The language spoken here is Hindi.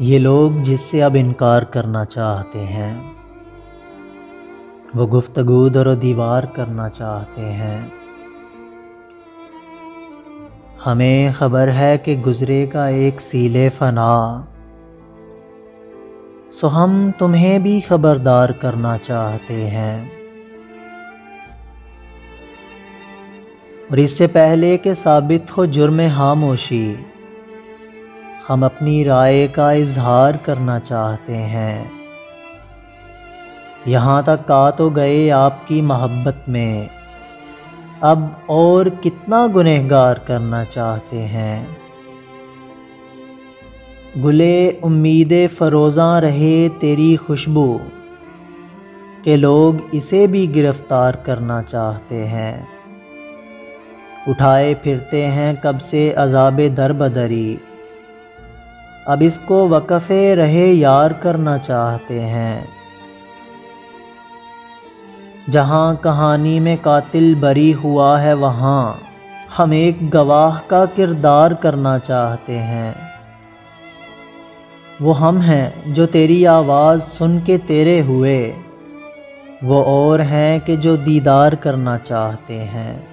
ये लोग जिससे अब इनकार करना चाहते हैं, वो गुफ्तगू दरो दीवार करना चाहते हैं। हमें खबर है कि गुज़रेगा एक सीले फ़ना, सो हम तुम्हें भी खबरदार करना चाहते हैं। और इससे पहले कि साबित हो जुर्म खामोशी, हम अपनी राय का इजहार करना चाहते हैं। यहाँ तक आ तो गए आपकी मोहब्बत में, अब और कितना गुनहगार करना चाहते हैं। गुले उम्मीदे फ़रोज़ां रहे तेरी खुशबू, के लोग इसे भी गिरफ़्तार करना चाहते हैं। उठाए फिरते हैं कब से अज़ाबे दर बदरी, अब इसको वक़फ़े रहे यार करना चाहते हैं। जहाँ कहानी में कातिल बरी हुआ है, वहाँ हम एक गवाह का किरदार करना चाहते हैं। वो हम हैं जो तेरी आवाज़ सुन के तेरे हुए, वो और हैं कि जो दीदार करना चाहते हैं।